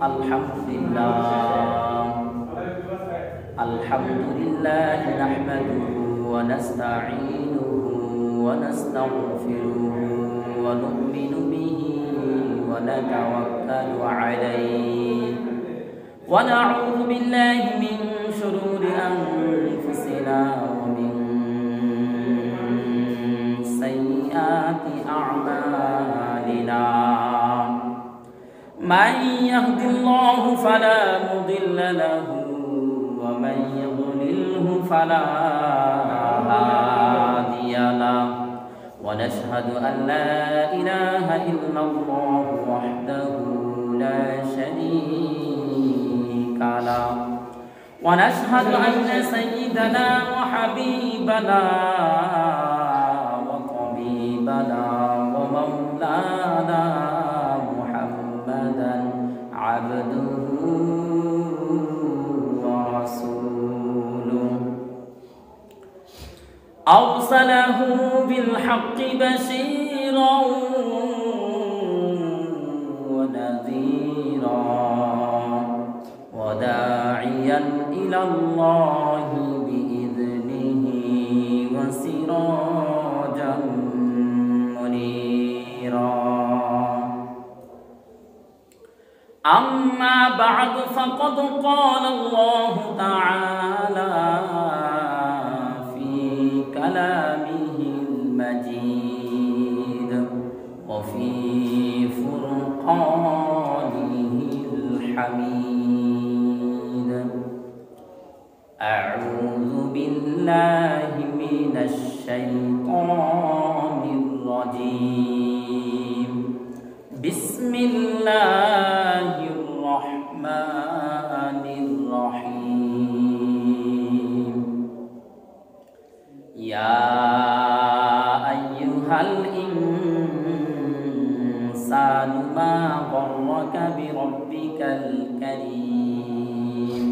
Alhamdulillah nahmaduhu wa nasta'inuhu wa nastaghfiruhu wa nu'minu bihi wa natawakkalu alayhi wa na'udzu billahi min shururi anfusina wa min sayyiati a'malina. Man yahdihillahu fala mudilla lahu wa man yudlilhu fala hadiya lahu wa nashhadu an la ilaha illallah wahdahu la sharika lahu wa nashhadu anna sayyidana wa habibana wa tabibana wa maulana abduhu wa rasuluh arsalahu bil haqqi bashiran wa nadhiran wa da'iyan ila Allahi bi idnihi wa sirajan munira. أما بعد فقد قال الله تعالى في كلامه المجيد وفي فرقانه الحميد. أعوذ بالله من الشيطان الرجيم. بسم الله الرحمن الرحيم. يا أيها الإنسان ما غرك بربك الكريم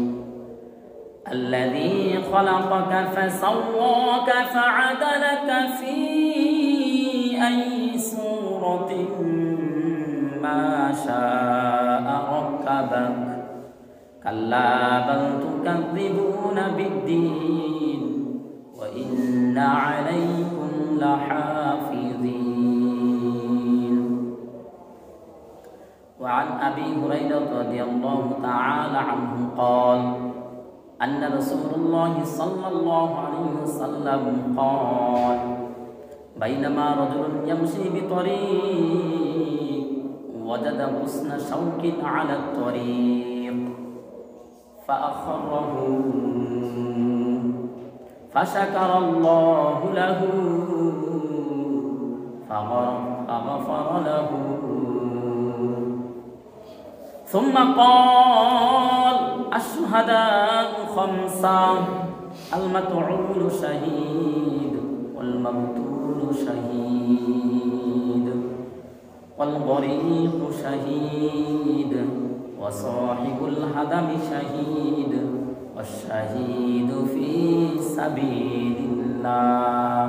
الذي خلقك فسواك فعدلك في أي صورة ما شاء ركبك كلا بل تكذبون بالدين وإن عليكم لحافظين. وعن أبي هريرة رضي الله تعالى عنه قال أن رسول الله صلى الله عليه وسلم قال بينما رجل يمشي بطريق وجد غصن شوك على الطريق فأخره فشكر الله له فغفر له ثم قال الشهداء خمسة المطعون شهيد والمقتول شهيد والغريق شهيد وصاحب الهدم شهيد والشهيد في سبيل الله.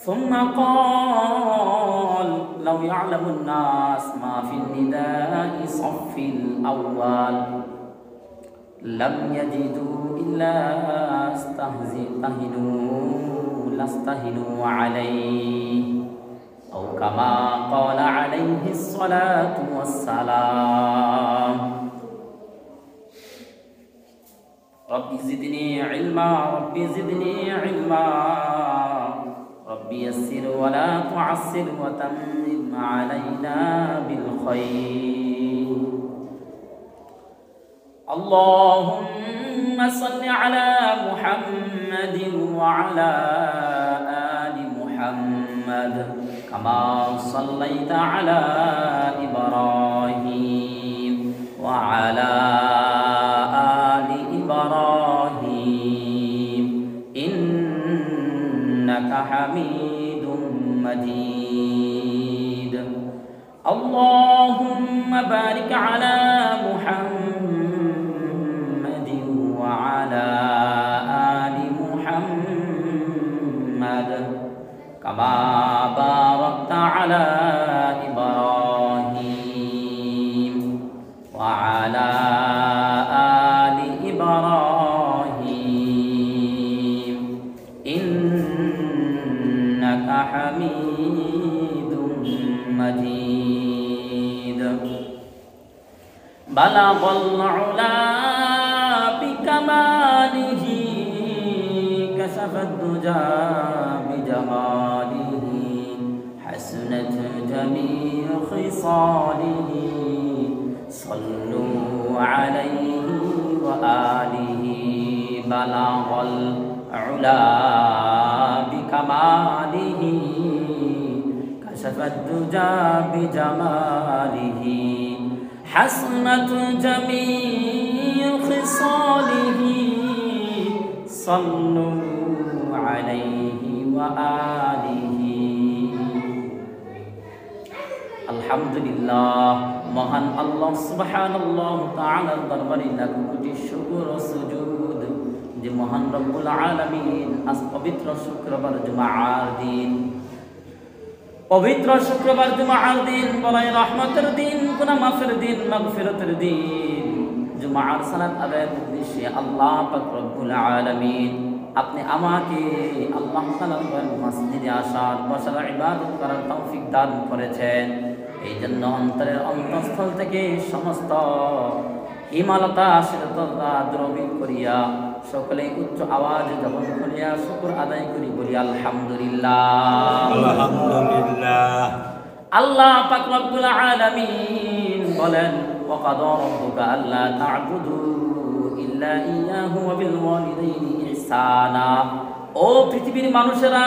ثم قال لو يعلم الناس ما في النداء صف الأول لم يجدوا إلا لاستهنوا عليه أو كما قال عليه الصلاة والسلام. ربي زدني علما ربي زدني علما ربي يسر ولا تعسر وتمم علينا بالخير. اللهم صل على محمد وعلى آل محمد كما صليت على إبراهيم وعلى آل إبراهيم إنك حميد مجيد. اللهم بارك على محمد وعلى آل محمد كما باركت على إبراهيم হামিদুম মাজিদ বালাগাল উলা বিকামালিহি কাশাফাদ দুজা বিজামালিহি হাসনাত জামিউ খিসালিহি সাল্লু আলাইহি ওয়া আলিহি বালাগাল উলা বিকামালিহি কাশাফাদ দুজা বিজামালিহি হাসনাত জামিউ খিসালিহি সাল্লু আলাইহি ওয়া আলিহি। আলহামদুলিল্লাহ, মহান আল্লাহ সুবহানাল্লাহু তাআলার দরবারে লাখ কোটি শুকর ও সুজুদ যে মহান রব্বুল আলামিন আজ পবিত্র শুক্রবার জুমার দিন, পবিত্র শুক্রবার জুমার দিন, বলাই রহমতের দিন, গুনাহ মাফের দিন, মাগফিরাতের দিন, জুমার সালাত আদায়ের উদ্দেশ্যে আল্লাহ পাক রব্বুল আলামিন আপনি আমাকে আল্লাহ তাআলার মসজিদে আসার, বসার, ইবাদত করার তৌফিক দান করেছেন। এই জন্য অন্তরের অন্তঃস্থল থেকে সমস্ত হিমালতা শিরতা দ্রবী করিয়া সকলে উচ্চ আওয়াজে যখন করিয়া শুকর আদায় করি, বলি আলহামদুলিল্লাহ। আলহামদুলিল্লাহ। আল্লাহ পাক রব্বুল আলামিন বলেন, ওয়া কাদা রাব্বুকা আল্লা তা'বুদু ইল্লা ইয়্যাহু ওয়া বিল ওয়ালিদাইনি ইহসানা। ও পৃথিবীর মানুষেরা,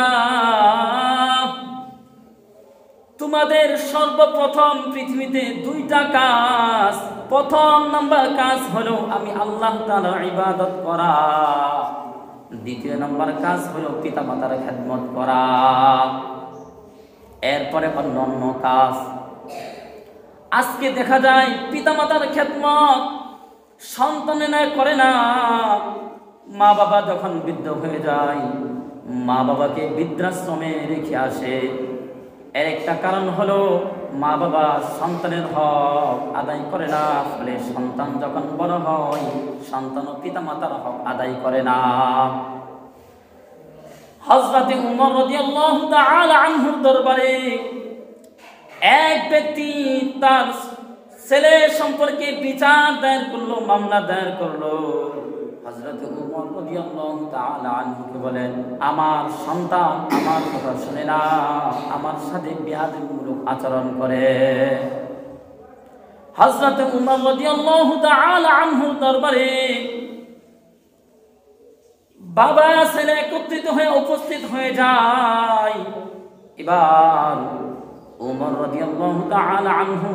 তোমাদের সর্বপ্রথম পৃথিবীতে দুইটা কাজ। প্রথম নাম্বার কাজ হলো আমি আল্লাহ তাআলার ইবাদত করা, দ্বিতীয় নাম্বার কাজ হলো পিতামাতার খেদমত করা, এরপরে অন্যান্য কাজ। আজকে দেখা যায় পিতামাতার খেদমত সন্তানেরা করে না। মা বাবা যখন বৃদ্ধ হয়ে যায়, মা বাবাকে বৃদ্ধাশ্রমে রেখে আসে। এর একটা কারণ হলো মা বাবা সন্তানের হক আদায় করে না, ফলে সন্তান যখন বড় হয় সন্তান ও পিতামাতার হক আদায় করে না। হযরতে উমর রাদিয়াল্লাহু তাআলা আনহুর দরবারে এক ব্যক্তি তার ছেলে সম্পর্কে বিচার দায়ের করলো, মামলা দায়ের করলো। হযরতে উমর রাদিয়াল্লাহু তাআলা আনহুকে বলেন, আমার সন্তান আমার কথা শুনে না, আমার সাথে বেয়াদবিমূলক আচরণ করে। হযরতে উমর রাদিয়াল্লাহু তাআলা আনহুর দরবারে বাবা ছেলে একত্রিত হয়ে উপস্থিত হয়ে যায়। এবার উমর রাদিয়াল্লাহু তাআলা আনহু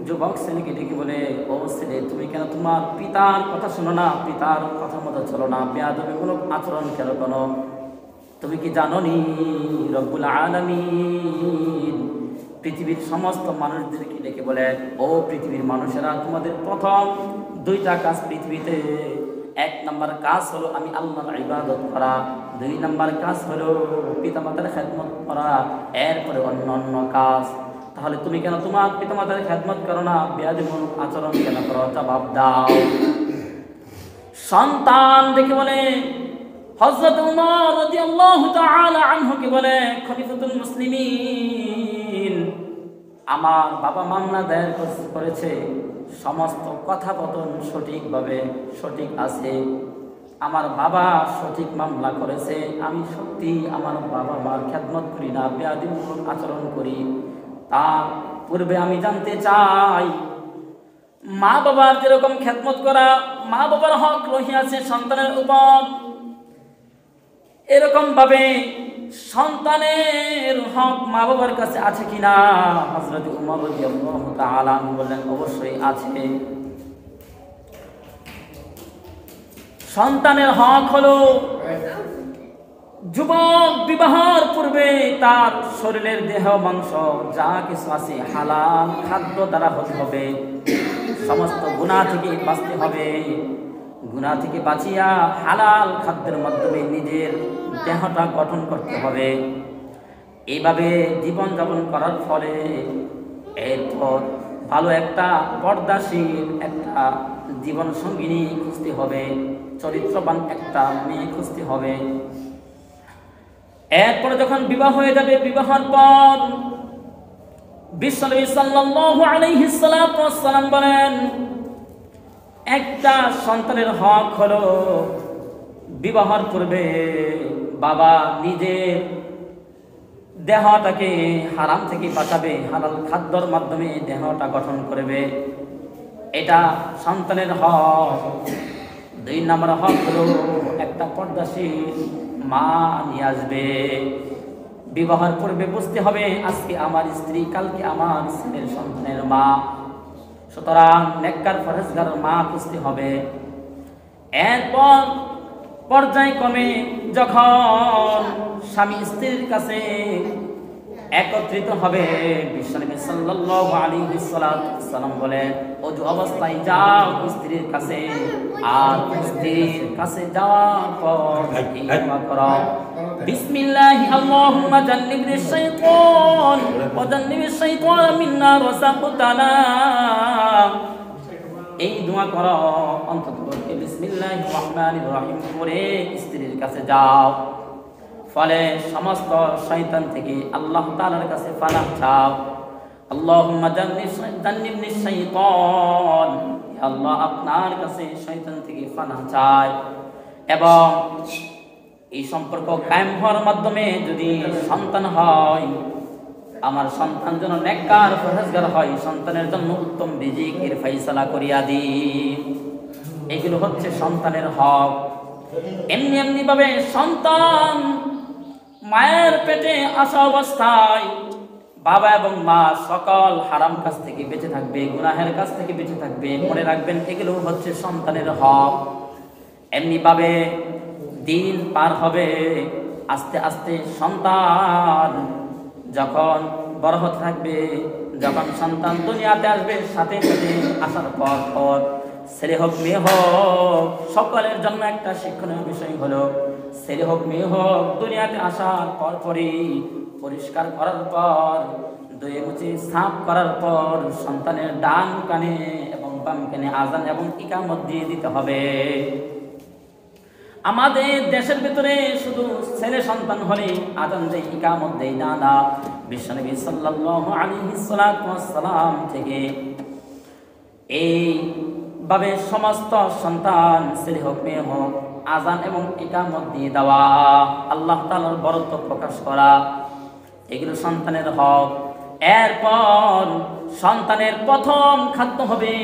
যুবক ছেলেকে ডেকে বলে, ও ছেলে, তুমি কেন তোমার পিতার কথা শোনো না, পিতার কথা মতো চলো না, বেয়াদবিমূলক আচরণ কেন করো? তুমি কি জানো নি রব্বুল আলামিন পৃথিবীর সমস্ত মানুষদেরকে ডেকে বলে, ও পৃথিবীর মানুষেরা, তোমাদের প্রথম দুইটা কাজ পৃথিবীতে। এক নাম্বার কাজ হলো আমি আল্লাহর ইবাদত করা, দুই নাম্বার কাজ হলো পিতামাতার খেদমত করা, এরপরে অন্যান্য কাজ। তাহলে তুমি কেন তোমার পিতামাতার খেদমত করো না, বেয়াদবিমূলক আচরণ কেন করো? জবাব দাও। সন্তান দেখে বলে, হযরত উমর রাদিয়াল্লাহু তাআলা আনহুকে বলে, খলিফাতুল মুসলিমিন, আমার বাবা মামলা দায়ের করেছে, সমস্ত কথাপতন সঠিকভাবে সঠিক আছে, আমার বাবা সঠিক মামলা করেছে, আমি সত্যি আমার বাবা মার খেদমত করি না, বেয়াদবিমূলক আচরণ করি। তার পূর্বে আমি জানতে চাই, মা বাবার যেরকম খেদমত করা, মা বাবার হক রহিয়াছে সন্তানের উপর, এরকম ভাবে সন্তানের হক মা বাবার কাছে আছে কিনা? হযরত উমর রাদিয়াল্লাহু তাআলা আনহু বললেন, অবশ্যই আছে। সন্তানের হক হলো যুবক বিবাহের পূর্বে তার শরীরের দেহ মাংস যা কিছু আছে হালাল খাদ্য দ্বারা হতে হবে, সমস্ত গুনাহ থেকে বাঁচতে হবে। গুনাহ থেকে বাঁচিয়া হালাল খাদ্যের মাধ্যমে নিজের দেহটা গঠন করতে হবে। এইভাবে জীবনযাপন করার ফলে এরপর ভালো একটা পর্দাশীল একটা জীবন সঙ্গিনী খুঁজতে হবে, চরিত্রবান একটা মেয়ে খুঁজতে হবে। এরপরে যখন বিবাহ হয়ে যাবে, বিবাহের পর বিশ্বনবী সাল্লাল্লাহু আলাইহি সাল্লাম বলেন, একটা সন্তানের হক হলো বিবাহের পূর্বে বাবা নিজের দেহটাকে হারাম থেকে বাঁচাবে, হালাল খাদ্যর মাধ্যমে দেহটা গঠন করবে, এটা সন্তানের হক। 2 নম্বর হক হলো একটা পর্দাশীল মা নিয়ে আসবে। বিবাহের পূর্বে বুঝতে হবে আজকে আমার স্ত্রী, কালকে আমার ছেলের সন্তানের মা, সুতরাং নেককার ফরজগার মা খুঁজতে হবে। এরপর পর্যায়ক্রমে যখন স্বামী স্ত্রীর কাছে একত্রিত হবে, বিশ্বনবী সাল্লাল্লাহু আলাইহি সাল্লাম বলেন, ওযু অবস্থায় যাও স্ত্রীর কাছে, আর স্ত্রীর কাছে যাওয়ার পর দোয়া করো, বিসমিল্লাহি আল্লাহুম্মা জান্নিবনিশ শাইতান ওয়া জান্নিবিশ শাইতানা মিন্না রাযাকতানা। এই দোয়া করো, অন্তত বিসমিল্লাহির রহমানির রহিম করে স্ত্রীর কাছে যাও, ফলে সমস্ত শয়তান থেকে আল্লাহ তাআলার কাছে পানাহ চাও। আল্লাহুম্মা জান্নিবনিশ শাইতান, আল্লাহ আপনার কাছে শয়তান থেকে পানাহ চাই। এবং এই সম্পর্ক কায়েম হওয়ার মাধ্যমে যদি সন্তান হয়, আমার সন্তান যেন নেককার পরহেজগার হয়, সন্তানের জন্য উত্তম রিজিকের ফয়সালা করিয়া দিন। এগুলো হচ্ছে সন্তানের হক। এমনি এমনি ভাবে সন্তান মায়ের পেটে আসা অবস্থায় বাবা এবং মা সকল হারাম কাজ থেকে বেঁচে থাকবে, গুনাহের কাজ থেকে বেঁচে থাকবে। মনে রাখবেন এগুলো হচ্ছে সন্তানের হক। এমনি ভাবে দিন পার হবে, আস্তে আস্তে সন্তান যখন বড় হতে থাকবে, যখন সন্তান দুনিয়াতে আসবে, সাথে সাথে আসার পর ছেলে হোক মেয়ে হোক, সকলের জন্য একটা শিক্ষণীয় বিষয় হলো, ছেলে হোক মেয়ে হোক, দুনিয়াতে আসার পরই পরিষ্কার করার পর, ধুয়ে মুছে সাফ করার পর সন্তানের ডান কানে এবং বাম কানে আযান এবং ইকামত দিয়ে দিতে হবে। আমাদের দেশের ভিতরে শুধু ছেলে সন্তান হলে আযান দেয়, ইকামত দেয় না। বিশ্বনবী সাল্লাল্লাহু আলাইহি সাল্লাম থেকে এইভাবে সমস্ত সন্তান ছেলে হোক মেয়ে হোক আযান এবং ইকামত দিয়ে দেওয়া, আল্লাহ তাআলার বরত্ব প্রকাশ করা, এগুলো সন্তানের হক। এরপর সন্তানের প্রথম খাদ্য হবে,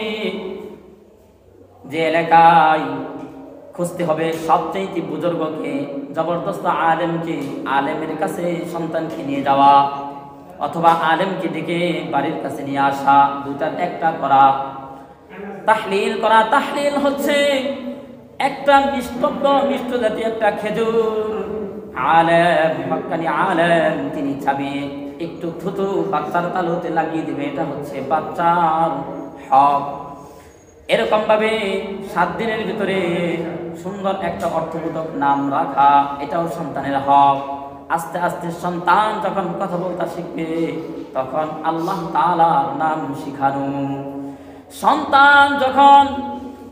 যে এলাকায় খুঁজতে হবে সবচেয়ে বুজুর্গকে, জবরদস্ত আলেমকে, আলেমের কাছে সন্তানকে নিয়ে যাওয়া, অথবা আলেমকে ডেকে বাড়ির কাছে নিয়ে আসা, দুটার একটা করা। তাহলিল করা, তাহলিল হচ্ছে একটা মিষ্ট জাতীয় একটা খেজুর, আলেম হক্কানি আলেম তিনি চাবিয়ে একটু থুতু বাচ্চার তালুতে লাগিয়ে দিবে, এটা হচ্ছে বাচ্চার হক। এরকম ভাবে 7 দিনের ভিতরে সুন্দর একটা অর্থবোধক নাম রাখা, এটাও সন্তানের হক। আস্তে আস্তে সন্তান যখন কথা বলতে শিখবে, তখন আল্লাহ তাআলার নাম শিখানো। সন্তান যখন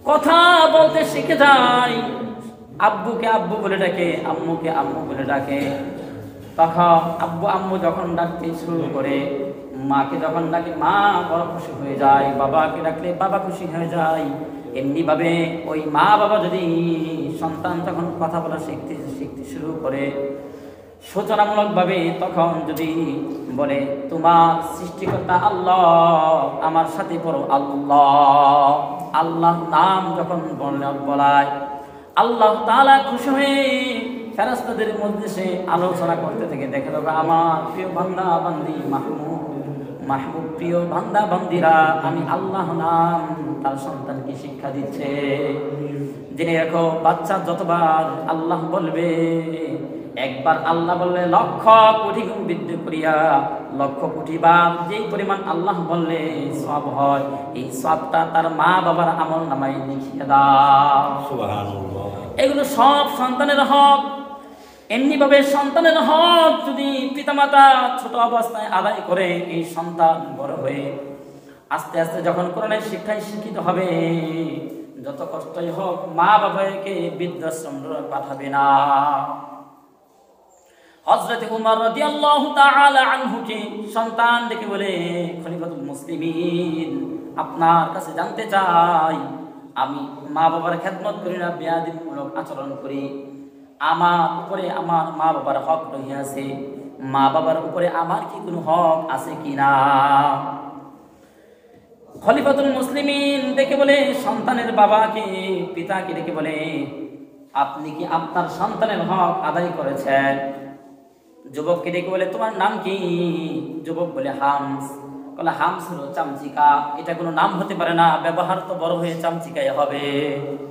কথা বলতে শিখে যায়, আব্বুকে আব্বু বলে ডাকে, আম্মুকে আম্মু বলে ডাকে, তখন আব্বু আম্মু যখন ডাকতে শুরু করে, মাকে যখন ডাকে মা বড় খুশি হয়ে যায়, বাবাকে ডাকলে বাবা খুশি হয়ে যায়। এমনি ভাবে ওই মা বাবা যদি সন্তান যখন কথা বলা শিখতে শুরু করে, সূচনামূলক ভাবে তখন যদি বলে তোমার সৃষ্টিকর্তা আল্লাহ, আমার সাথে পড়ো আল্লাহ, আল্লাহ নাম যখন বলায়, আল্লাহ তাআলা খুশি হয়ে ফেরেশতাদের মধ্যে সে আলোচনা করতে থেকে দেখে দেবে, আমার প্রিয় বান্দা বান্দি মাহবুব প্রিয় বান্দা বান্দিরা, আমি আল্লাহ নাম তার সন্তানকে শিক্ষা দিচ্ছে। জেনে রাখো, বাচ্চা যতবার আল্লাহ বলবে, একবার আল্লাহ বললে 1,00,000,000,000 গুণ বৃদ্ধি করিয়া 1,00,000,000,000 বার যেই পরিমাণ আল্লাহ বললে সওয়াব হয়, এই সওয়াবটা তার মা বাবার আমল নামায় লিখিয়ে দাও। সুবহানাল্লাহ। এগুলো সব সন্তানের হক। এমনি ভাবে সন্তানের হক যদি পিতামাতা ছোট অবস্থায় আদায় করে, এই সন্তান বড় হয়ে আস্তে আস্তে যখন কোরআনের শিক্ষায় শিক্ষিত হবে, যত কষ্টই হোক মা বাবাকে বৃদ্ধাশ্রম পাঠাবে না। হযরত উমর রাদিয়াল্লাহু তাআলা আনহুকে সন্তান দেখে বলে, খলিফাতুল মুসলিমিন, আপনার কাছে জানতে চাই, আমি মা বাবার খেদমত করি না, বেয়াদবিমূলক আচরণ করি, আমার উপরে আমার মা বাবার হক রহিয়াছে, মা বাবার উপরে আমার কি কোনো হক আছে কিনা? খলিফাতুল মুসলিমিন দেখে বলে, সন্তানের বাবাকে, পিতাকে ডেকে বলে, আপনি কি আপনার সন্তানের হক আদায় করেছেন? যুবককে ডেকে বলে, তোমার নাম কি? যুবক বলে, হামস। বলে, হামস হলো চামচিকা, এটা কোনো নাম হতে পারে না, ব্যবহার তো বড় হয়ে চামচিকাই হবে,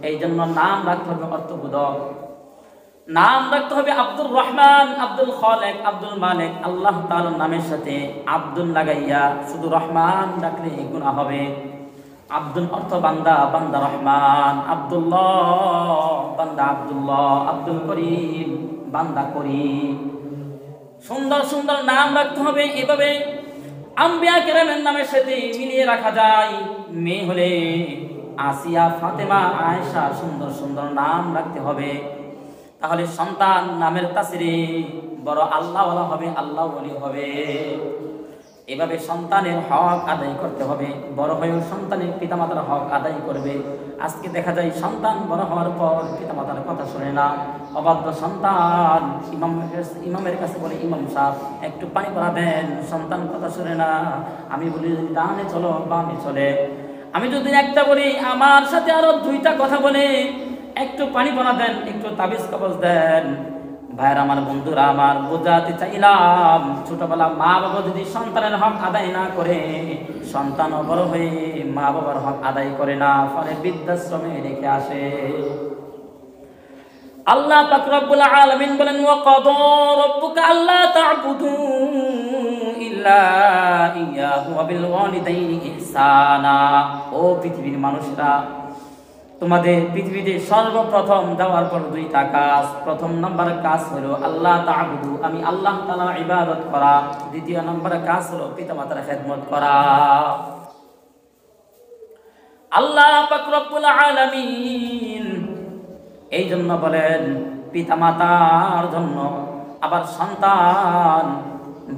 এই জন্য নাম রাখতে হবে অর্থবোধক। নাম রাখতে হবে আব্দুর রহমান, আব্দুল খালেক, আব্দুল মালিক। আল্লাহ তাআলার নামের সাথে আব্দুল লাগাইয়া শুধু রহমান ডাকলে গুনাহ হবে। আব্দুল অর্থ বান্দা, বান্দা রহমান। আব্দুল্লাহ বান্দা, আব্দুল্লাহ। আব্দুল করিম বান্দা করিম। সুন্দর সুন্দর নাম রাখতে হবে। এভাবে আম্বিয়া কেরামের নামের সাথে মিলিয়ে রাখা যায়। মেয়ে হলে আসিয়া, ফাতেমা, আয়েশা, সুন্দর সুন্দর নাম রাখতে হবে। তাহলে সন্তান নামের তাসিরে বড় আল্লাহওয়ালা হবে, আল্লাহ ওয়ালি হবে। এভাবে সন্তানের হক আদায় করতে হবে। বড় হয়েও সন্তানের পিতামাতার হক আদায় করবে। আজকে দেখা যায় সন্তান বড় হওয়ার পর পিতামাতার কথা শোনে না। অবাধ্য সন্তান ইমামের কাছে বলে, ইমাম সাহেব একটু পানি পড়া দেন, সন্তান কথা শোনে না। আমি বলি, ডানে চলো, বামে চলে। আমি যদি একটা বলি, আমার সাথে আরো দুইটা কথা বলে, একটু পানি পড়া দেন, একটু তাবিজ কবজ দেন। ভাইয়ের আমার, বন্ধুরা আমার, বোঝাতে চাইলাম, ছোটবেলা মা বাবা যদি সন্তানের হক আদায় না করে, সন্তানও বড় হয়ে মা বাবার হক আদায় করে না, ফলে বৃদ্ধাশ্রমে রেখে আসে। আল্লাহ পাক রব্বুল আলামিন বলেন, ওয়া ক্বাদা রাব্বুকা আল্লা তা'বুদু ইল্লা ইয়্যাহু ওয়া বিল ওয়ালিদাইনি ইহসানা। ও পৃথিবীর মানুষরা, তোমাদের পৃথিবীতে সর্বপ্রথম দেওয়ার পর দুইটা কাজ। প্রথম নাম্বার কাজ হলো আল্লাহ তা'বুদু, আমি আল্লাহ তাআলার ইবাদত করা। দ্বিতীয় নাম্বার কাজ হলো পিতামাতার খেদমত করা। আল্লাহ পাক রব্বুল আলামিন এই জন্য বলেন, পিতামাতার জন্য আবার সন্তান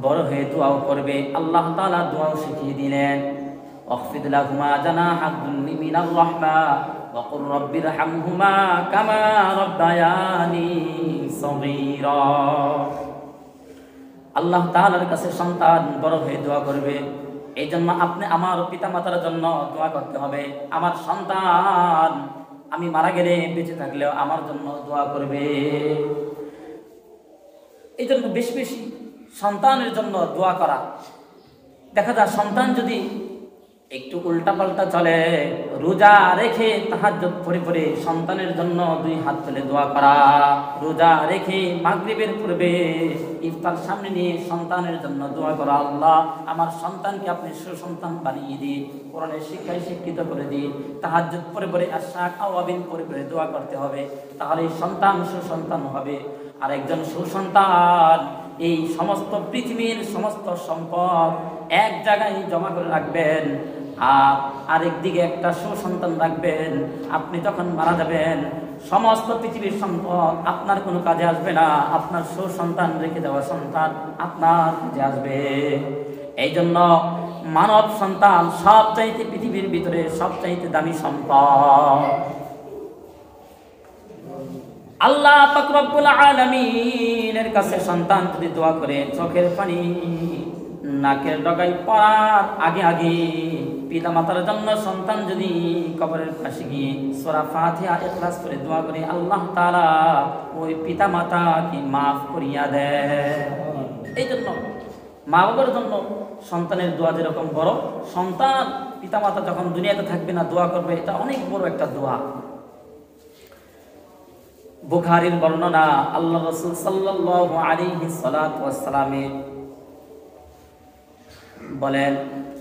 বড় হয়ে দোয়াও করবে। আল্লাহ তাআলা দোয়াও শিখিয়ে দিলেন, ওয়াখফিদ লাহুমা জানাহা যুল্লি মিনার রাহমা ওয়া কুর রাব্বিরহামহুমা কামা রাব্বায়ানি সগীরা। আল্লাহ তাআলার কাছে সন্তান বড় হয়ে দোয়া করবে। এই জন্য আপনি আমার পিতামাতার জন্য দোয়া করতে হবে। আমার সন্তান আমি মারা গেলে, বেঁচে থাকলেও আমার জন্য দোয়া করবে। এই জন্য বেশি বেশি সন্তানের জন্য দোয়া করা। দেখা যায় সন্তান যদি একটু উল্টাপাল্টা চলে, রোজা রেখে তাহাজ্জুদ পড়ে পড়ে সন্তানের জন্য দুই হাত তুলে দোয়া করা। রোজা রেখে মাগরিবের পূর্বে ইফতার সামনে নিয়ে সন্তানের জন্য দোয়া করা, আল্লাহ আমার সন্তানকে আপনি সুসন্তান বানিয়ে দিন, কোরআনের শিক্ষায় শিক্ষিত করে দিন। তাহাজ্জুদ পড়ে পড়ে আশাক আওয়াবিন পড়ে পড়ে দোয়া করতে হবে, তাহলে সন্তান সুসন্তান হবে। আর একজন সুসন্তান এই সমস্ত পৃথিবীর সমস্ত সম্পদ এক জায়গায় জমা করে রাখবেন, আর আরেকদিকে একটা সুসন্তান রাখবেন। আপনি যখন মারা যাবেন, সমস্ত পৃথিবীর সম্পদ আপনার কোনো কাজে আসবে না, আপনার সুসন্তান রেখে দেওয়া সন্তান আপনার কাজে আসবে। এই জন্য মানব সন্তান সবচাইতে, পৃথিবীর ভিতরে সবচাইতে দামি সম্পদ। আল্লাহ পাক রব্বুল আলামিনের কাছে সন্তান যদি দোয়া করে, চোখের পানি নাকের ডগায় পড়ার আগে আগে পিতামাতার জন্য সন্তান যদি কবরের পাশে গিয়ে সূরা ফাতিহা ইখলাস করে দোয়া করে, আল্লাহ তাআলা ওই পিতামাতাকে মাফ করিয়া দেয়। এই জন্য মা বাবার জন্য সন্তানের দোয়া যেরকম বড়, সন্তান পিতামাতা যখন দুনিয়াতে থাকবে না দোয়া করবে, এটা অনেক বড় একটা দোয়া। বুখারীর বর্ণনা, আল্লাহ রাসূল সাল্লাল্লাহু আলাইহি সাল্লাতু ওয়াসসালামে বলেন,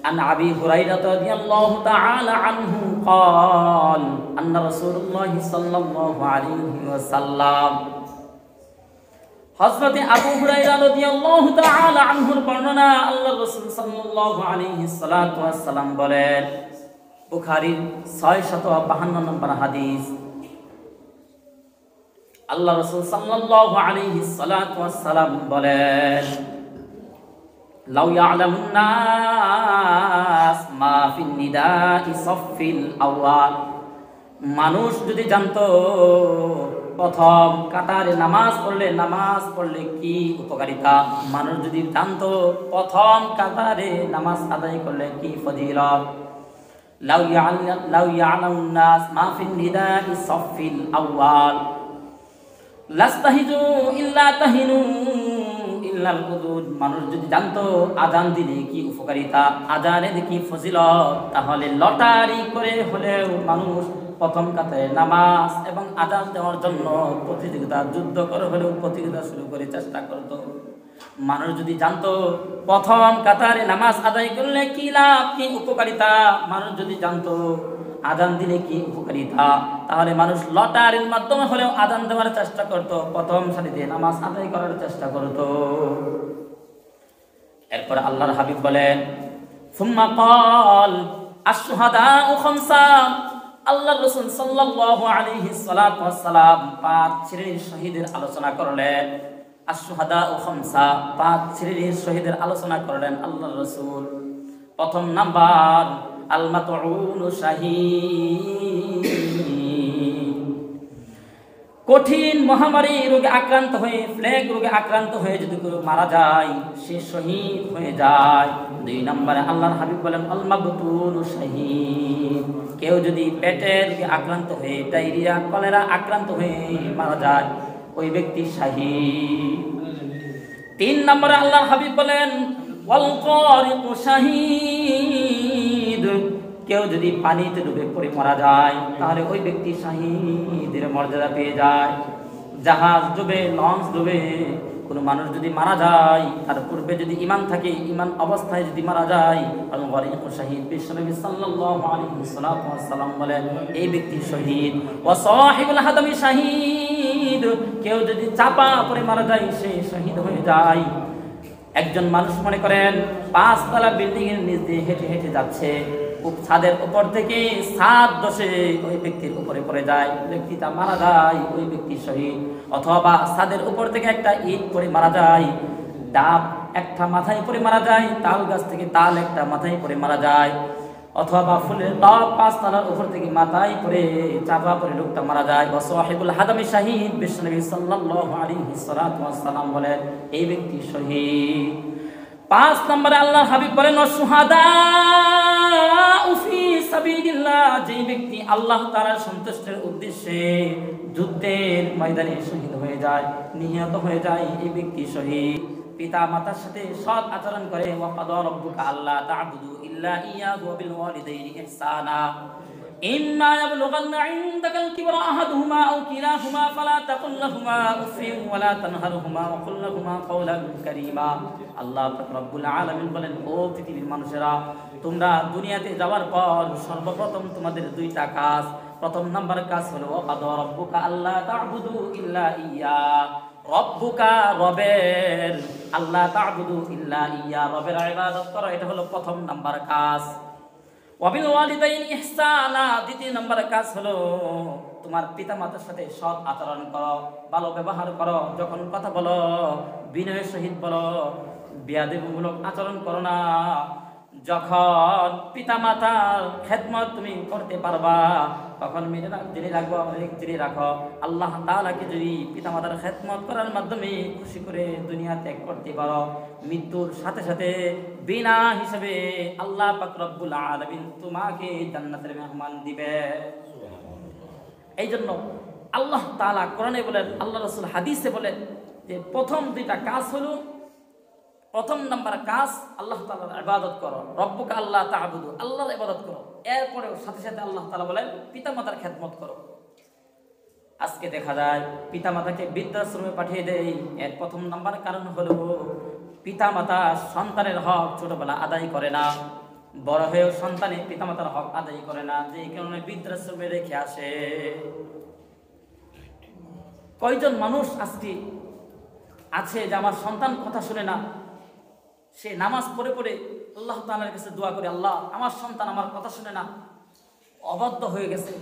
আন আবি হুরায়রা রাদিয়াল্লাহু তাআলা আনহু قال আন্না রাসূলুল্লাহ সাল্লাল্লাহু আলাইহি ওয়াসাল্লাম, হযরত আবু হুরায়রা রাদিয়াল্লাহু তাআলা আনহুর বর্ণনা, আল্লাহ রাসূল সাল্লাল্লাহু আলাইহি সাল্লাতু ওয়াসসালাম বলেন, বুখারীর 652 নম্বর হাদিস, আল্লাহ রাসূল সাল্লাল্লাহু আলাইহি সাল্লাতু ওয়াস সালাম বলেন, লাউ ইয়ালামুন নাস মা ফিন নিদাই সাফফিল আউয়াল, মানুষ যদি জানতো প্রথম কাতারে নামাজ পড়লে কি উপকারিতা, মানুষ যদি জানতো প্রথম কাতারে নামাজ আদায় করলে কি ফজিলত, লাউ ইয়ালামুন নাস মা ফিন নিদাই সাফফিল আউয়াল লাস্তাহিজু ইল্লা তাহিনু ইল্লাল কুদুদ, মানুষ যদি জানতো আযান দিলে কি উপকারিতা, আযানের কি ফজিলত, তাহলে লটারি করে হলেও মানুষ প্রথম কাতারে নামাজ এবং আযান দেওয়ার জন্য প্রতিযোগিতা, যুদ্ধ করে হলেও প্রতিযোগিতা শুরু করে চেষ্টা করত। মানুষ যদি জানতো প্রথম কাতারে নামাজ আদায় করলে কি লাভ, কি উপকারিতা, মানুষ যদি জানতো আযান দিলে কি উপকারিতা, তাহলে মানুষ লটারির মাধ্যমে হলেও আযান দেওয়ার চেষ্টা করত, প্রথম সারিতে নামাজ আদায় করার চেষ্টা করত। এরপর আল্লাহর হাবিব বলেন, সুম্মা ক্বাল আশ-শুহাদাউ খামসা, আল্লাহর রাসূল সাল্লাল্লাহু আলাইহি সাল্লাতু ওয়াস সালাম 5 শ্রেণীর শহীদের আলোচনা করলেন। আশ-শুহাদাউ খামসা, 5 শ্রেণীর শহীদের আলোচনা করলেন আল্লাহর রাসূল। প্রথম নাম্বার আল মাতউন শাহীদ, কঠিন মহামারী রোগে আক্রান্ত হয়ে, প্লেগ রোগে আক্রান্ত হয়ে যদি কেউ মারা যায় সে শহীদ হয়ে যায়। 2 নম্বরে আল্লাহর হাবিব বলেন আল মাবতুন শাহীদ, কেউ যদি পেটের রোগে আক্রান্ত হয়ে, ডায়রিয়া কলেরা আক্রান্ত হয়ে মারা যায় ওই ব্যক্তি শহীদ। 3 নম্বরে আল্লাহর হাবিব বলেন ওয়াল কারিকু শাহীদ, কেউ যদি পানিতে ডুবে পড়ে মারা যায় তাহলে ওই ব্যক্তি শাহীদের মর্যাদা পেয়ে যায়। জাহাজ ডুবে, লঞ্চ ডুবে কোনো মানুষ যদি মারা যায়, তার পূর্বে যদি ঈমান থাকে, ঈমান অবস্থায় যদি মারা যায়, আল গারিকু শাহীদ, বিশ্বনবী সাল্লাল্লাহু আলাইহি ওয়াসাল্লাম বলেন এই ব্যক্তি শহীদ। ওয়া সাহিবুল হাদামি শাহীদ, কেউ যদি চাপা পড়ে মারা যায় সে শহীদ হয়ে যায়। একজন মানুষ মনে করেন 5 তলা বিল্ডিং এর নিচ দিয়ে হেঁটে হেঁটে যাচ্ছে, ছাদের উপর থেকে ছাদ দশে ওই ব্যক্তির উপরে পড়ে যায়, ব্যক্তিটা মারা যায়, ওই ব্যক্তি শহীদ। অথবা ছাদের উপর থেকে একটা ইট পড়ে মারা যায়, ডাব একটা মাথায় পড়ে মারা যায়, তাল গাছ থেকে তাল একটা মাথায় পড়ে মারা যায়, অথবা ফুলের টব 5 তলার উপর থেকে মাথায় পড়ে চাপা পড়ে লোকটা মারা যায়। ওয়া সাহিবুল হাদামি শাহীদ, বিশ্বনবী সাল্লাল্লাহু আলাইহি ওয়াসাল্লাম বলেন এই ব্যক্তি শহীদ। 5 নম্বরে আল্লাহর হাবিব বলেন ওয়াশুহাদাউ ফি সাবিলিল্লাহ, যেই ব্যক্তি আল্লাহ তাআলার সন্তুষ্টির উদ্দেশ্যে যুদ্ধের ময়দানে শহীদ হয়ে যায়, নিহত হয়ে যায়, এই ব্যক্তি শহীদ। পিতা মাতার সাথে সৎ আচরণ করে, ওয়া কাদা রাব্বুকা আল্লা তা'বুদু ইল্লা ইয়্যাহু ওয়া বিল ওয়ালিদাইনি ইহসানা, ইম্মা ইয়াবলুগান্না ইনদাকাল কিবরা আহাদুহুমা আও কিলাহুমা ফালা তাকুল লাহুমা উফিন ওয়া লা তানহারহুমা ওয়া কুল লাহুমা কাওলান কারীমা। আল্লাহ পাক রব্বুল আলামিন বলেন, ও পৃথিবীর মানুষেরা, তোমরা দুনিয়াতে যাওয়ার পর সর্বপ্রথম তোমাদের 2টা কাজ। প্রথম নাম্বার কাজ হলো ওয়া কাদা রাব্বুকা আল্লা তা'বুদু ইল্লা ইয়্যা, রব্বুকা রবের, আল্লাহ তা'বুদু ইল্লা ইয়্যা, রবের ইবাদত করো, এটা হলো প্রথম নাম্বার কাজ। ওয়াবিল ওয়ালিদাইনি ইহসানা, দ্বিতীয় নম্বর কাজ হলো তোমার পিতামাতার সাথে সৎ আচরণ করো, ভালো ব্যবহার করো, যখন কথা বলো বিনয়ের সহিত বলো, বেয়াদবিমূলক আচরণ করো না। যখন পিতামাতার খেদমত তুমি করতে পারবা তখন জেনে রাখো আল্লাহ তাআলাকে যদি পিতামাতার খেদমত করার মাধ্যমে খুশি করে দুনিয়া ত্যাগ করতে পারো, মৃত্যুর সাথে সাথে বিনা হিসাবে আল্লাহ পাক রব্বুল আলামিন তোমাকে জান্নাতের মেহমান দিবে। এই জন্য আল্লাহ তাআলা কোরআনে বলেন, আল্লাহ রাসূল হাদিসে বলেন যে প্রথম 2টা কাজ হলো, প্রথম নাম্বার কাজ আল্লাহ তাআলার ইবাদত করো, রব্বুকা আল্লাহ তা'বুদু, আল্লাহর ইবাদত করো। এরপরে সাথে সাথে আল্লাহ তাআলা বলেন পিতামাতার খেদমত করো। আজকে দেখা যায় পিতামাতাকে বৃদ্ধাশ্রমে পাঠিয়ে দেয়, এর প্রথম নাম্বার কারণ হলো পিতামাতা সন্তানের হক ছোটবেলা আদায় করে না, বড় হয়েও সন্তানের পিতামাতার হক আদায় করে না, যে কারণে বৃদ্ধাশ্রমে রেখে আসে। কয়জন মানুষ আজকে আছে যে আমার সন্তান কথা শুনে না, সে নামাজ পড়ে পড়ে আল্লাহ তাআলার কাছে দোয়া করে, আল্লাহ আমার সন্তান আমার কথা শুনে না, অবাধ্য হয়ে গেছে,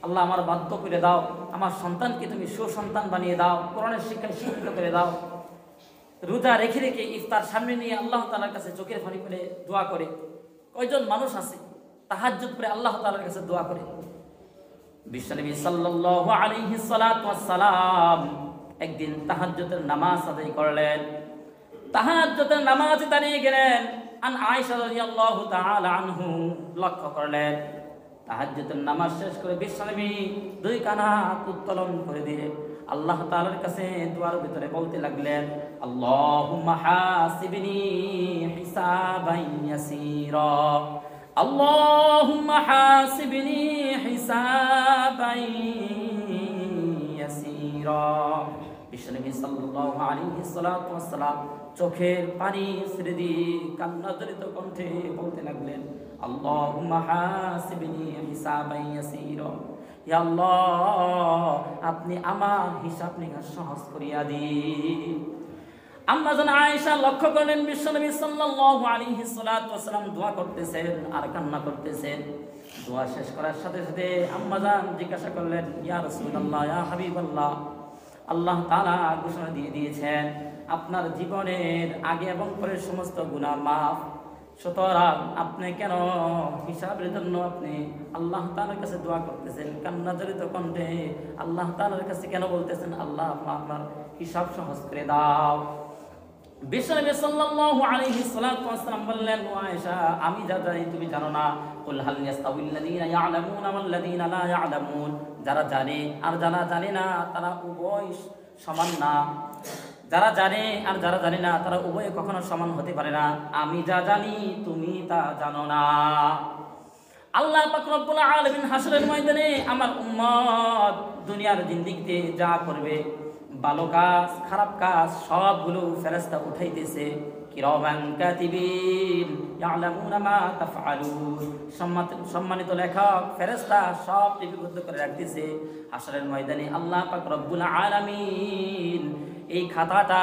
আল্লাহ আমার বাধ্য করে দাও, আমার সন্তানকে তুমি সুসন্তান বানিয়ে দাও, কোরআনের শিক্ষায় শিক্ষিত করে দাও। রোজা রেখে রেখে ইফতার সামনে নিয়ে আল্লাহ তাআলার কাছে চোখের পানি ফেলে দোয়া করে। কয়জন মানুষ আছে তাহাজ্জুদ পড়ে আল্লাহ তাআলার কাছে দোয়া করে? বিশ্বনবী সাল্লাল্লাহু আলাইহি সাল্লাতু ওয়াস সালাম একদিন তাহাজ্জুদের নামাজ আদায় করলেন। তাহাজ্জুদের নামাজে দাঁড়িয়ে গেলেন। আন আয়েশা রাদিয়াল্লাহু তাআলা আনহু লক্ষ্য করলেন তাহাজ্জুদের নামাজ শেষ করে বিশ্বনবী দুই কানা উত্তোলন করে দিয়ে আল্লাহ তাআলার কাছে দুয়ার ভিতরে বলতে লাগলেন, আল্লাহুম্মা হাসিবনি হিসাবান ইয়াসীরা, আল্লাহুম্মা হাসিবনি হিসাবান ইয়াসীরা। বিশ্বনবী সাল্লাল্লাহু আলাইহি সাল্লাতু ওয়াস সালাম চোখের পানি ছেড়ে দিয়ে কান্নাজড়িত কণ্ঠে বলতে লাগলেন, আল্লাহুম্মা হাসিবনি হিসাবান ইয়াসীরা, ইয়া আল্লাহ আপনি আমার হিসাব নিকাশ সহজ করিয়া দিন। আম্মা জান আয়েশা লক্ষ্য করলেন বিশ্বনবী সাল্লাল্লাহু আলাইহি সাল্লাতু ওয়াস সালাম দোয়া করতেছেন আর কান্না করতেছেন। দোয়া শেষ করার সাথে সাথে আম্মা জান জিজ্ঞাসা করলেন, ইয়া রাসূলুল্লাহ, ইয়া হাবিবাল্লাহ, আল্লাহ তাআলা ঘোষণা দিয়ে দিয়েছেন আপনার জীবনের আগে এবং পরের সমস্ত গুনাহ মাফ, সুতরাং আপনি কেন হিসাবের জন্য আপনি আল্লাহ তাআলার কাছে দোয়া করতেছেন? কান্নাজড়িত কণ্ঠে আল্লাহ তাআলার কাছে কেন বলতেছেন, আল্লাহ আপনার হিসাব সহজ করে দাও? বিশ্বনবী সাল্লাল্লাহু আলাইহি সাল্লাতু ওয়াস সালাম বললেন, ও আয়েশা, আমি যা জানি তুমি জানো না। কুল হাল ইয়াস্তাউল লাযীনা ইয়ালামুনা ওয়াল লাযীনা লা ইয়ালামুন, যারা জানে আর যারা জানে না তারা উভয় সমান না। যারা জানে আর যারা জানে না তারা উভয়ে কখনো সমান হতে পারে না। আমি যা জানি তুমি তা জানো না। আল্লাহ পাক রব্বুল আলামিন হাসরের ময়দানে আমার উম্মত দুনিয়ার জিন্দেগিতে যা করবে, ভালো কাজ খারাপ কাজ সবগুলো ফেরেশতা উঠাইতেছে। কিরামান কাতিবিন ইয়ালামুনা মা তাফআলুন, সম্মানিত লেখক ফেরেশতা সব লিপিবদ্ধ করে রাখতেছে। হাসরের ময়দানে আল্লাহ পাক রব্বুল আলামিন এই খাতাটা,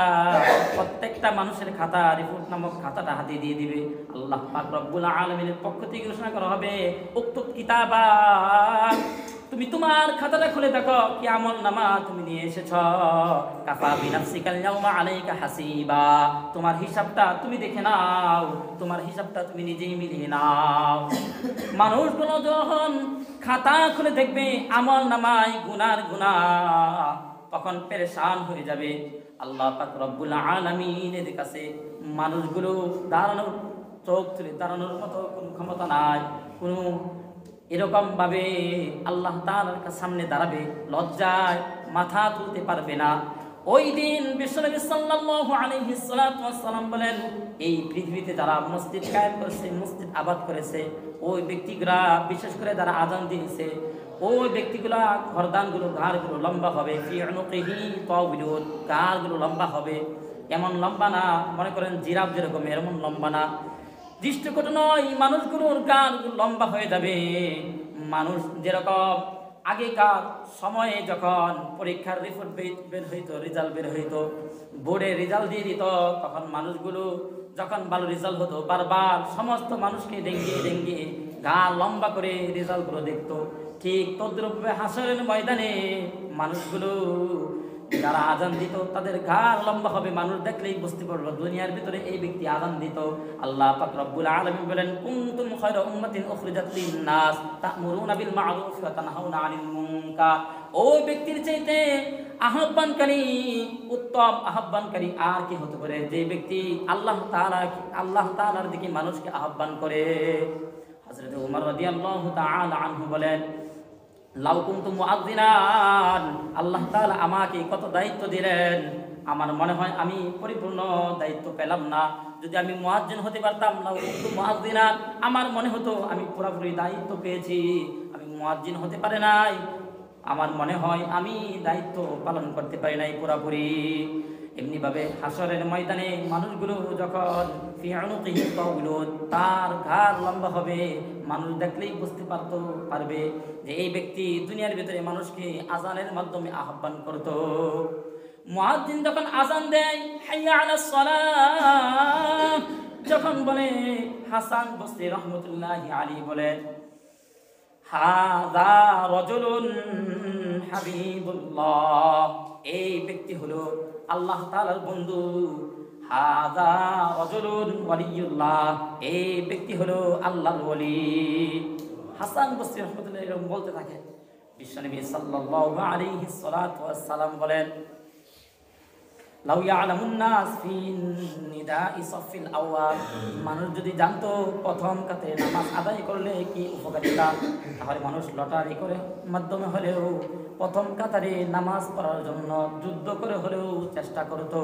প্রত্যেকটা মানুষের খাতা, রিপোর্ট নামক খাতাটা হাতে দিয়ে দিবে। আল্লাহ পাক রব্বুল আলামিনের পক্ষ থেকে ঘোষণা করা হবে, উক্তুব কিতাবা, তুমি তোমার খাতাটা খুলে দেখো কি আমল নামা তুমি নিয়ে এসেছ। কাফা বিনাফসিকাল ইয়াউমা আলাইকা হাসিবা, তোমার হিসাবটা তুমি দেখে নাও, তোমার হিসাবটা তুমি নিজেই মিলিয়ে নাও। মানুষগুলো যখন খাতা খুলে দেখবে আমল নামায় গুনার গুনাহ, তখন পেরেশান হয়ে যাবে। আল্লাহ পাক রব্বুল আলামিনের কাছে মানুষগুলো দাঁড়ানোর, চোখ তুলে দাঁড়ানোর মতো কোনো ক্ষমতা নাই। কোনো এরকম ভাবে আল্লাহ তাআলার সামনে দাঁড়াবে, লজ্জায় মাথা তুলতে পারবে না। ওই দিন বিশ্বনবী সাল্লাল্লাহু আলাইহি সাল্লাতু ওয়াস সালাম বলেন, এই পৃথিবীতে যারা মসজিদ কায়েম করেছে, মসজিদ আবাদ করেছে, ওই ব্যক্তিগুলা, বিশেষ করে যারা আযান দিয়েছে, ওই ব্যক্তিগুলা গর্দানগুলো, ঘাড়গুলো লম্বা হবে। ফি উনুকিহি তাওইলুন, ঘাড়গুলো লম্বা হবে। এমন লম্বা না মনে করেন জিরাফ যেরকম, এমন লম্বা না। দৃষ্টিকটু নয়, মানুষগুলোর ঘাড়গুলো লম্বা হয়ে যাবে। মানুষ যেরকম আগেকার সময়ে যখন পরীক্ষার রিপোর্ট বের হইতো, রেজাল্ট বের হইতো, বোর্ডে রেজাল্ট দিয়ে দিত, তখন মানুষগুলো যখন ভালো রেজাল্ট হতো বারবার সমস্ত মানুষকে ডেঙ্গিয়ে ডেঙ্গিয়ে গা লম্বা করে রেজাল্টগুলো দেখতো। ঠিক তদ্রূপে হাসরের ময়দানে মানুষগুলো যারা আযান দিত তাদের ঘাড় লম্বা হবে। মানুষ দেখলেই বুঝতে পারলো দুনিয়ার ভিতরে এই ব্যক্তি আযান দিত। আল্লাহ পাক রব্বুল আলামিন বলেন, কুনতুম খায়রা উম্মাতিন উখরিজাত লিন-নাস তা'মুরুনা বিল মা'রুফ ওয়া তানহাউনা 'আনিল মুনকার। ওই ব্যক্তির চাইতে আহ্বানকারী, উত্তম আহ্বানকারী আর কি হতে পারে, যে ব্যক্তি আল্লাহ তাআলার দিকে মানুষকে আহ্বান করে। হযরত ওমর রাদিয়াল্লাহু তাআলা আনহু বলেন, লাউ কুনতু মুআযযিনান, আল্লাহ তাআলা আমাকে কত দায়িত্ব দিলেন, আমার মনে হয় আমি পরিপূর্ণ দায়িত্ব পেলাম না। যদি আমি মুয়াজ্জিন হতে পারতাম, লাউ কুনতু মুআযযিনান, আমার মনে হতো আমি পুরোপুরি দায়িত্ব পেয়েছি। আমি মুয়াজ্জিন হতে পারে নাই, আমার মনে হয় আমি দায়িত্ব পালন করতে পারি নাই পুরোপুরি। এমনি ভাবে হাসরের ময়দানে মানুষগুলো যখন ফি উনুকিহি তাওইলুন, তার ঘাড় লম্বা হবে, মানুষ দেখলেই বুঝতে পারবে যে এই ব্যক্তি দুনিয়ার ভিতরে মানুষকে আযানের মাধ্যমে আহ্বান করত। মুয়াজ্জিন যখন আযান দেয়, হাইয়া আলাস সালাহ যখন বলে, হাসান বসরি রহমতুল্লাহি আলাইহি বলে, হাযা রাজুলুন হাবিবুল্লাহ, এই ব্যক্তি হলো আল্লাহ তাআলার বন্ধু। হাযা রাজুলুন ওয়ালিয়ুল্লাহ, এই ব্যক্তি হলো আল্লাহর ওলি। হাসান বসরি রাহমাতুল্লাহ এরকম বলতে থাকে। বিশ্বনবী সাল্লাল্লাহু আলাইহি সাল্লাতু ওয়াস সালাম বলেন, লাউ ইয়ালামুন নাস ফি নিদাই সাফিল আওয়াল, মানুষ যদি জানতো প্রথম কাতে নামাজ আদায় করলে কি উপকারিতা, তাহলে মানুষ লটারি করে মাধ্যমে হলেও প্রথম কাতারে নামাজ পড়ার জন্য যুদ্ধ করে হলেও চেষ্টা করতো।